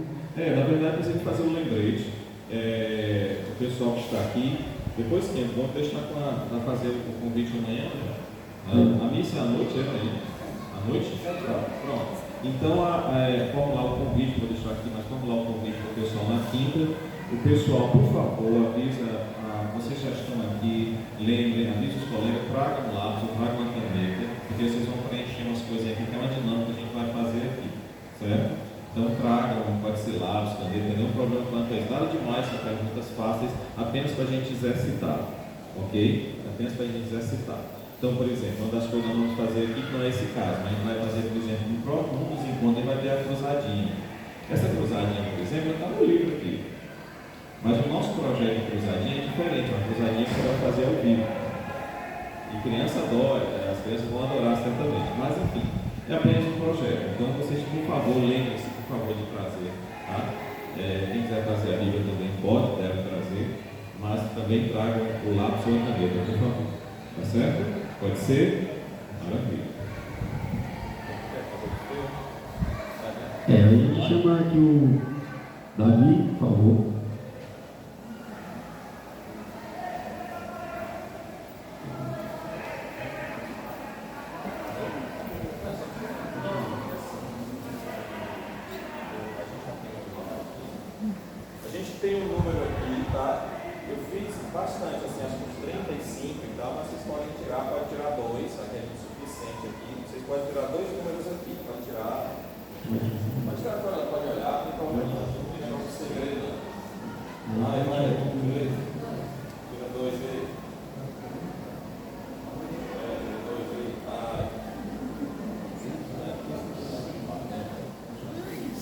Speaker 3: Na verdade precisa fazer um lembrete. O pessoal que está aqui, depois que vamos deixar para fazer o convite amanhã. A missa é à noite, à noite? Pronto. Então formular o convite, vou deixar aqui, mas formular o convite para o pessoal na quinta. O pessoal, por favor, avisa, vocês já estão aqui, lembrem, avisa os colegas, tragam um lápis, tragam uma caneta, porque vocês vão preencher umas coisas aqui, que é uma dinâmica que a gente vai fazer aqui, certo? Então tragam, pode ser lápis, caneta, nenhum problema quanto a isso, nada demais, são perguntas fáceis, apenas para a gente exercitar, ok? Apenas para a gente exercitar. Então, por exemplo, uma das coisas que nós vamos fazer aqui, que não é esse caso, mas a gente vai fazer, por exemplo, num dos encontros, vai ter a cruzadinha. Essa cruzadinha, por exemplo, está no livro aqui. Mas o nosso projeto de cruzadinha é diferente, uma cruzadinha que você vai fazer ao vivo. E criança adora, as crianças vão adorar certamente. Mas enfim, é apenas um projeto. Então vocês, por favor, lembrem-se, por favor, de trazer. Tá? Quem quiser trazer a Bíblia também pode, deve trazer. Mas também tragam o lápis ou a caneta, por favor. Tá certo? Pode ser? Maravilha.
Speaker 1: Aí a gente chama aqui o Davi, por favor.
Speaker 3: A gente tem um número aqui, tá? Eu fiz bastante, assim, acho que uns 35 e tal, mas vocês podem tirar, pode tirar 2, aqui é suficiente aqui. Vocês podem tirar 2 números aqui, pode tirar, pode olhar, não tem problema, não tem nenhum segredo. Vai, tira 2 aí.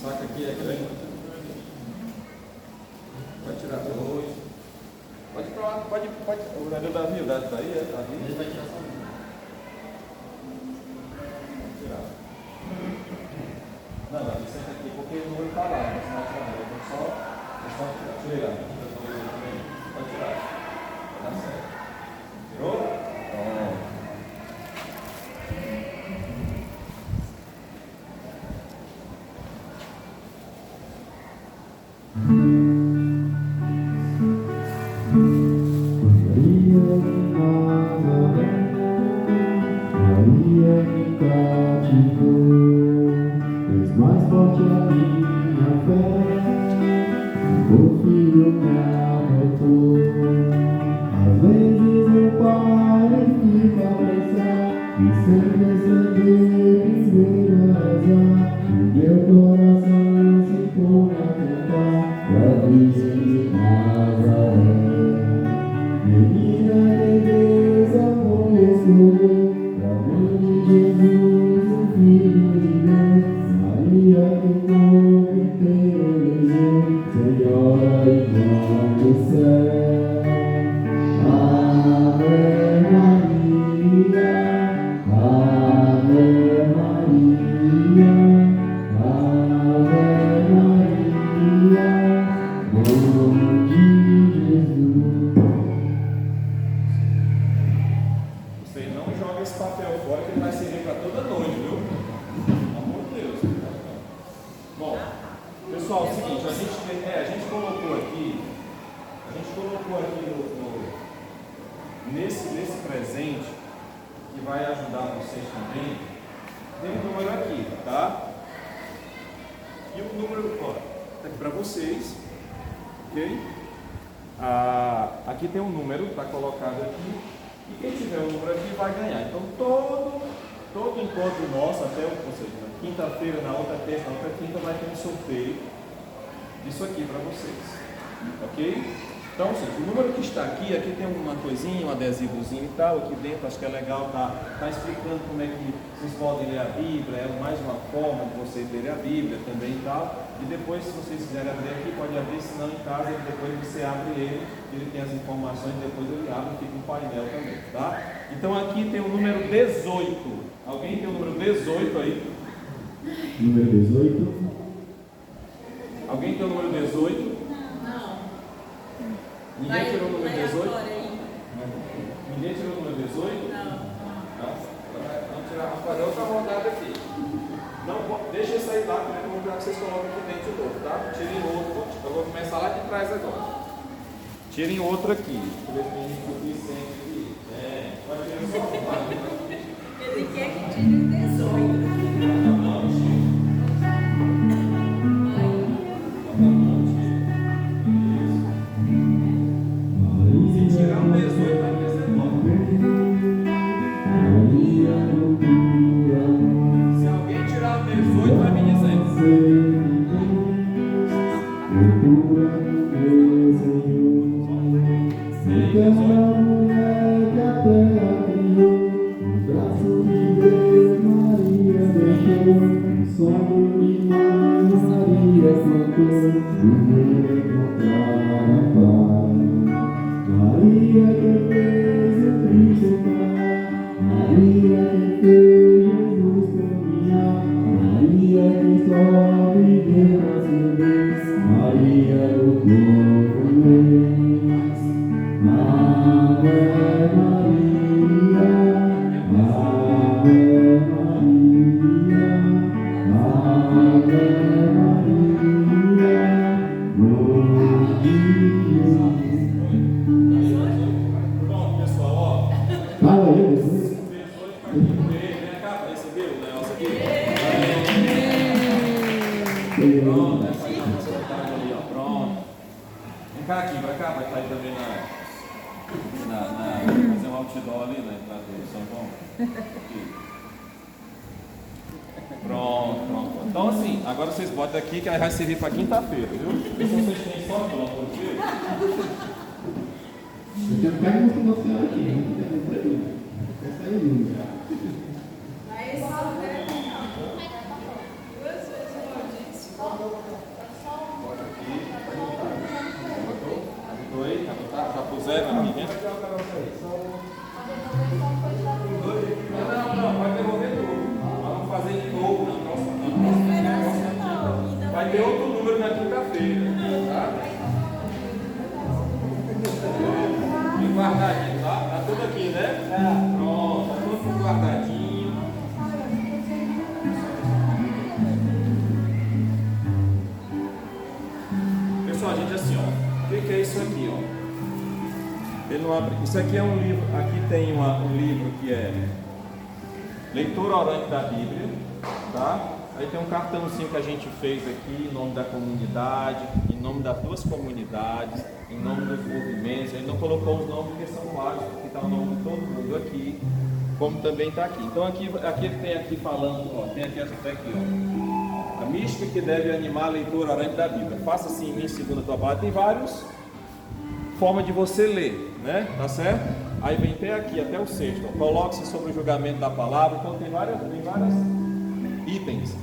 Speaker 3: Saca aqui, é grande. Pode tirar 2. Pode ir para lá, pode. O Davi, o Davi tá aí, é? Davi. Ele vai tirar só 1. Pode tirar. Não, Davi, senta aqui, porque o número está lá, mas não vai tirar nada. Então só tirar. Pode tirar. Vai dar certo. Tirou? Pronto. Aqui tem um número, está colocado aqui, e quem tiver o número aqui vai ganhar. Então todo encontro nosso, até ou seja, na quinta-feira, na outra terça, na outra quinta, vai ter um sorteio disso aqui para vocês. Ok? Então, ou seja, o número que está aqui tem uma coisinha, um adesivozinho e tal, aqui dentro, acho que é legal, tá explicando como é que vocês podem ler a Bíblia, é mais uma forma de vocês lerem a Bíblia também e tal. E depois, se vocês quiserem abrir aqui, pode abrir, se não em casa, depois você abre ele tem as informações, depois ele abre, fica um painel também, tá? Então aqui tem o número 18. Alguém tem o número 18 aí?
Speaker 1: Número 18.
Speaker 3: Alguém tem o número 18? Ninguém tirou o número 18? Ninguém tirou o número 18? Não. Vamos tirar, vamos fazer outra rodada aqui. Não, deixa isso aí lá, porque eu vou pegar que vocês colocam aqui dentro de novo, tá? Tirem outro. Eu vou começar lá de trás agora. Tirem outro aqui. Deixa eu ver se tem suficiente aqui. Pode tirar só um.
Speaker 4: Ele quer que tire o 18.
Speaker 1: ler depois?
Speaker 5: Vem cá, recebeu o negócio aqui? Pronto, essa aí ali, ó, pronto. Vem cá aqui, pra cá, vai estar aí também fazer um outdoor ali na entrada do São João. Aqui. Pronto. Então assim, agora vocês botam aqui que vai servir para quinta-feira, viu? E se vocês têm sorte, pelo amor de Deus.
Speaker 1: Eu tenho que mostrar uma senhora aqui, né? Essa aí, lindo.
Speaker 4: Aí só deve duas vezes o
Speaker 5: Bota aqui. Botou aí? Já puseram aqui dentro? Não, vai devolver tudo. Vamos fazer de novo na próxima. Vai ter outro número na quinta-feira, tá? Bem guardadinho, tá? Tá tudo aqui, né? Pronto, tá tudo guardadinho. Pessoal, a gente assim, ó. O que é isso aqui, ó? Ele não abre. Isso aqui é um livro. Aqui tem um livro que é Leitura Orante da Bíblia, tá? Aí tem um cartãozinho que a gente fez aqui em nome da comunidade, em nome das duas comunidades, em nome dos movimentos. Ele não colocou os nomes porque são vários, porque está o nome de todo mundo aqui, como também está aqui. Então aqui ele tem aqui falando, ó, tem aqui essa aqui, ó. A mística que deve animar a leitura orante da Bíblia. Faça assim em mim, segundo a tua palavra. Tem várias formas de você ler, né? Tá certo? Aí vem até aqui, até o sexto. Coloque-se sobre o julgamento da palavra. Então tem vários itens,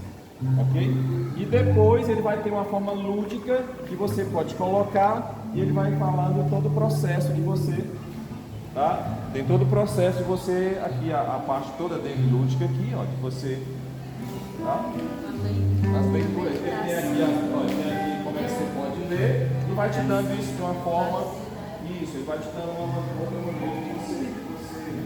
Speaker 5: ok? E depois ele vai ter uma forma lúdica que você pode colocar e ele vai falando todo o processo de você, tá? Tem todo o processo de você aqui, a parte toda dele lúdica aqui, ó, de você, tá? As leituras. Ele tem aqui, ó, tem aqui como é que você pode ler e vai te dando isso de uma forma. Isso, ele vai te dando uma outra maneira de você né?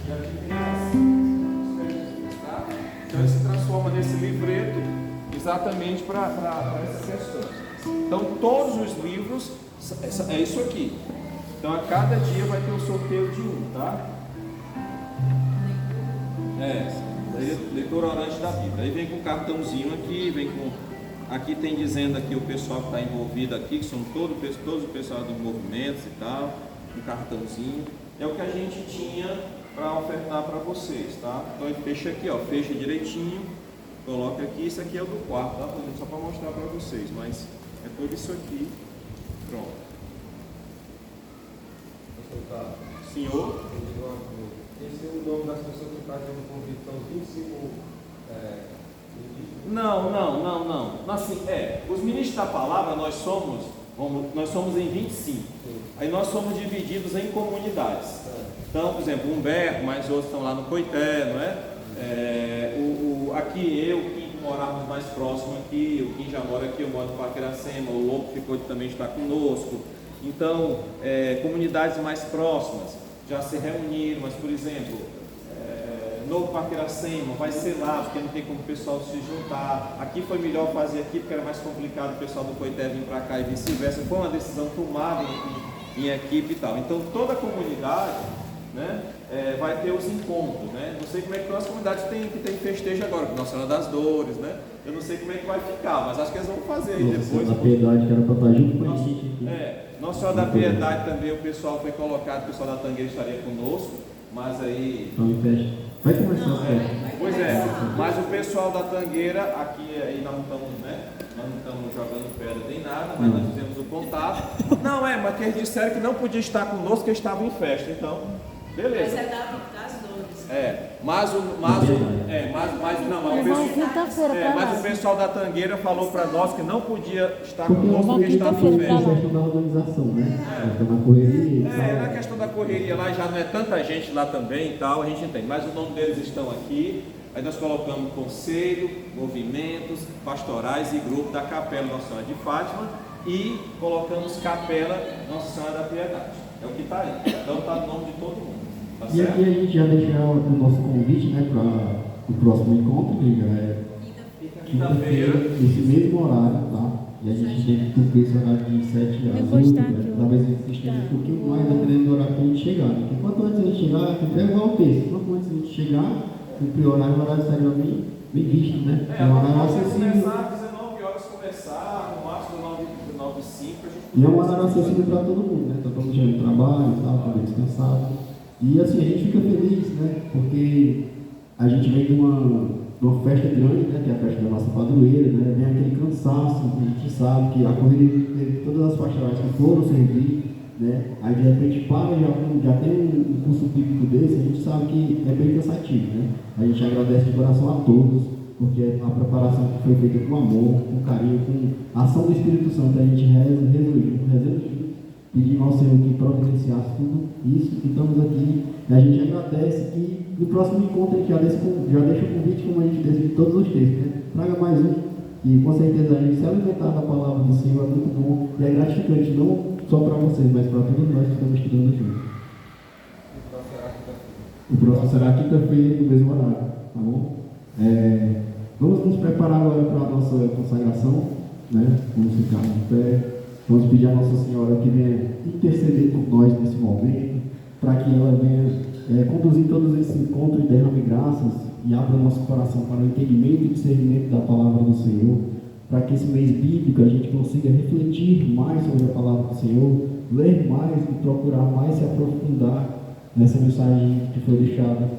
Speaker 5: E aqui tem as tá? Então ele se transforma nesse livreto exatamente para essas questões. Então todos os livros é isso aqui. Então a cada dia vai ter um sorteio de um, tá? Leitura orante da Bíblia. Aí vem com um cartãozinho aqui, vem com. Aqui tem dizendo aqui o pessoal que está envolvido aqui, que são todos o pessoal dos movimentos e tal, um cartãozinho. É o que a gente tinha para ofertar para vocês, tá? Então ele fecha aqui, ó, fecha direitinho, coloca aqui, isso aqui é o do quarto, tá? Só para mostrar para vocês, mas é tudo isso aqui. Pronto. Senhor?
Speaker 6: Esse é o nome das pessoas que fazem o convite, são os 25
Speaker 5: Não. Assim, os ministros da palavra nós somos em 25. Aí nós somos divididos em comunidades. Então, por exemplo, Humberto, mais outros estão lá no Coité, não é? Aqui eu, que morávamos mais próximo aqui, o Kim já mora aqui, eu moro no Parque Iracema, o Louco ficou de também estar conosco. Então, comunidades mais próximas já se reuniram, mas por exemplo, Novo Parque Iracema vai ser lá, porque não tem como o pessoal se juntar. Aqui foi melhor fazer aqui, porque era mais complicado o pessoal do Coité vir para cá e vice-versa. Foi uma decisão tomada em equipe e tal. Então toda a comunidade, né, vai ter os encontros, né? Não sei como é que todas as comunidades tem festejo agora, com Nossa Senhora das Dores, né? Eu não sei como é que vai ficar, mas acho que eles vão fazer aí depois.
Speaker 1: Nossa Piedade, que era para estar junto com a gente.
Speaker 5: Nossa Senhora da Piedade também, o pessoal foi colocado, o pessoal da Tangueira estaria conosco, mas aí...
Speaker 1: Então, em festa. Vai começar a festa.
Speaker 5: Pois é, mas o pessoal da Tangueira, aqui aí nós não estamos, né? Nós não estamos jogando pedra nem nada, mas nós fizemos o contato. Não, mas que eles disseram que não podia estar conosco, que estavam em festa, então, beleza.
Speaker 4: Mas é das dores.
Speaker 5: Mas o pessoal da Tangueira falou para nós que não podia estar conosco porque estava em festa.
Speaker 1: É questão da organização, né? Na correria.
Speaker 5: Na questão da correria lá já não é tanta gente lá também e tal, a gente entende. Mas o nome deles estão aqui. Aí nós colocamos conselho, movimentos, pastorais e grupo da Capela Nossa Senhora de Fátima e colocamos Capela Nossa Senhora da Piedade. É o que está aí. Então está no nome de todo mundo. Tá
Speaker 1: e aqui a gente já deixa o nosso convite, né, para o próximo encontro, que já é quinta-feira, nesse mesmo horário, tá? E a gente teve que cumprir esse horário de 7 às 8, né? Talvez a gente esteja um pouquinho mais atrás do horário que a gente chegar. Porque quanto antes a gente chegar, cumprir igual o texto. Quanto antes a gente chegar, cumprir o horário seria bem visto, né?
Speaker 5: É,
Speaker 1: Um horário
Speaker 5: vamos
Speaker 1: acessível.
Speaker 5: começar às 19 horas, começar, no máximo 9 e 5, a gente
Speaker 1: E é um horário acessível para todo mundo, né? Tá todo mundo chegando do trabalho e tal, tá bem descansado. E assim, a gente fica feliz, né? Porque a gente vem de uma festa grande, né? Que é a festa da nossa padroeira, né? Vem aquele cansaço, a gente sabe que a corrida teve todas as pastorais que foram servir, né? Aí de repente para, já tem um curso bíblico desse, a gente sabe que é bem cansativo, né? A gente agradece de coração a todos, porque a preparação que foi feita com amor, com carinho, com a ação do Espírito Santo, a gente rezando junto, pedindo ao Senhor que providenciasse tudo isso que estamos aqui, e a gente agradece que no próximo encontro a gente já deixa o convite, como a gente deixa de todos os textos, né? Traga mais um, e com certeza a gente se alimentar da palavra do Senhor é muito bom, e é gratificante, não só para vocês, mas para todos nós que estamos estudando juntos. O próximo será quinta-feira, no mesmo horário, tá bom? Vamos nos preparar agora para a nossa consagração, né? Vamos ficar de pé, vamos pedir a Nossa Senhora que venha interceder por nós nesse momento, para que ela venha conduzir todos esse encontro e derrame graças e abra nosso coração para o entendimento e discernimento da palavra do Senhor, para que esse mês bíblico a gente consiga refletir mais sobre a palavra do Senhor, ler mais e procurar mais se aprofundar nessa mensagem que foi deixada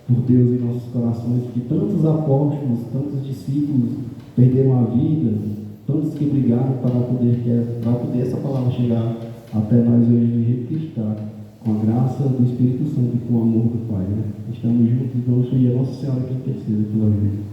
Speaker 1: por Deus em nossos corações, que tantos apóstolos, tantos discípulos perderam a vida, tantos que brigaram para poder essa palavra chegar até nós hoje do jeito que está, com a graça do Espírito Santo e com o amor do Pai, né? Estamos juntos e vamos pedir a Nossa Senhora que interceda pela vida.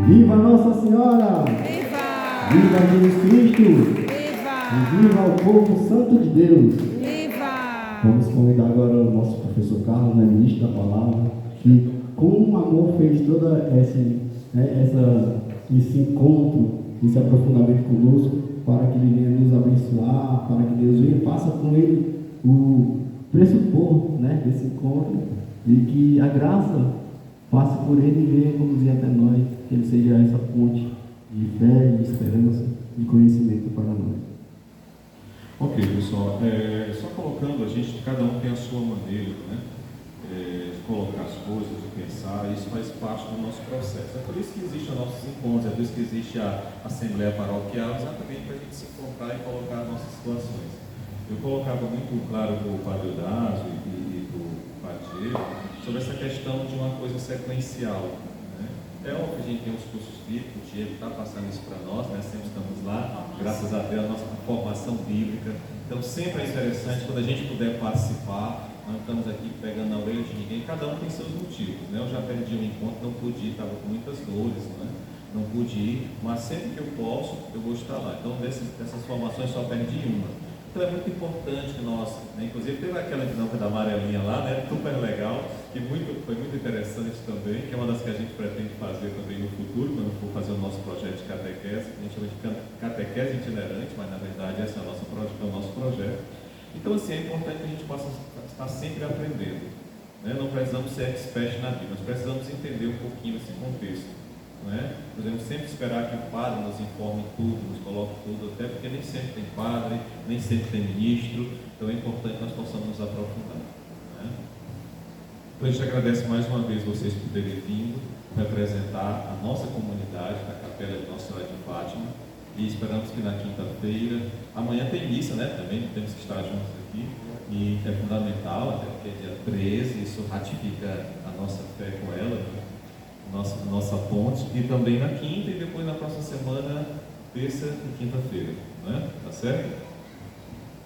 Speaker 1: Viva Nossa Senhora!
Speaker 2: Viva!
Speaker 1: Viva Jesus Cristo!
Speaker 2: Viva!
Speaker 1: E viva o povo santo de Deus!
Speaker 2: Viva!
Speaker 1: Vamos convidar agora o nosso professor Carlos, né, ministro da palavra, que com amor fez toda esse encontro, esse aprofundamento conosco, para que ele venha nos abençoar, para que Deus venha e faça com ele o pressupor, né, desse encontro, e que a graça passe por ele e venha conduzir até nós, que ele seja essa ponte de fé, de esperança, de conhecimento para nós.
Speaker 3: Ok, pessoal, só colocando, cada um tem a sua maneira, né, de colocar as coisas, de pensar, isso faz parte do nosso processo. É por isso que existem os nossos encontros, é por isso que existe a Assembleia Paroquial, exatamente para a gente se encontrar e colocar as nossas situações. Eu colocava muito claro para o Padre Dazo e para o Padre Diego sobre essa questão de uma coisa sequencial, né? É óbvio que a gente tem os cursos bíblicos, o Diego está passando isso para nós, né? Sempre estamos lá, graças a Deus, a nossa formação bíblica. Então sempre é interessante, quando a gente puder participar, não estamos aqui pegando na orelha de ninguém, cada um tem seus motivos, né? Eu já perdi um encontro, não pude ir, estava com muitas dores, né? Não pude ir, mas sempre que eu posso, eu vou estar lá. Então dessas formações só perdi uma. Então é muito importante que nós, né, inclusive teve aquela dinâmica da amarelinha lá, né, super legal, que foi muito interessante também, que é uma das que a gente pretende fazer também no futuro, quando for fazer o nosso projeto de catequese, a gente chama de catequese itinerante, mas na verdade esse é o nosso projeto. Então assim, é importante que a gente possa estar sempre aprendendo, né? Não precisamos ser expert na Bíblia, nós precisamos entender um pouquinho esse contexto. não é? Podemos sempre esperar que o padre nos informe tudo, nos coloque tudo, até porque nem sempre tem padre, nem sempre tem ministro, então é importante que nós possamos nos aprofundar. Não é? Então a gente agradece mais uma vez vocês por terem vindo representar a nossa comunidade da Capela de Nossa Senhora de Fátima, e esperamos que na quinta-feira, amanhã tem missa, né? Também temos que estar juntos aqui, e é fundamental, até porque é dia 13, isso ratifica a nossa fé com ela, né? Nossa ponte, e também na quinta e depois na próxima semana, terça e quinta-feira, né? Tá certo?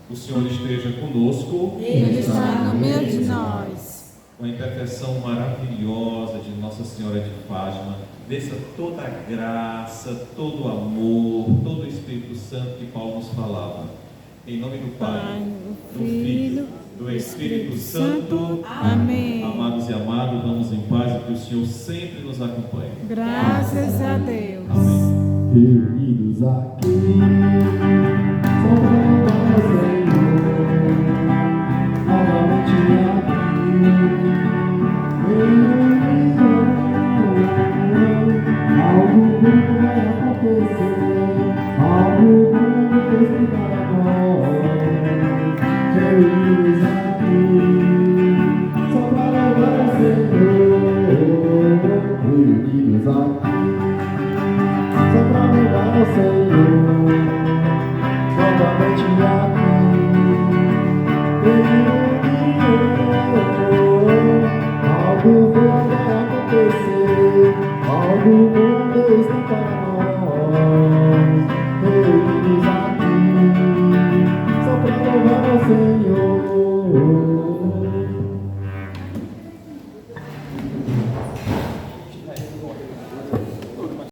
Speaker 3: O Senhor esteja conosco.
Speaker 2: Ele está no meio de nós.
Speaker 3: Com a intercessão maravilhosa de Nossa Senhora de Fátima, desça toda a graça, todo o amor, todo o Espírito Santo que Paulo nos falava. Em nome do Pai, do Filho, do Espírito Santo.
Speaker 2: Amém.
Speaker 3: Amados e amadas, vamos em paz e que o Senhor sempre nos acompanhe.
Speaker 2: Graças a Deus.
Speaker 3: Amém.
Speaker 1: Reunidos aqui, só para o Senhor, novamente aqui, algo bom vai acontecer, algo bom Deus tem para nós. Reunidos aqui, só para louvar o Senhor, reunidos aqui, só para louvar o Senhor, novamente aqui, algo bom vai acontecer, algo bom Deus tem para nós.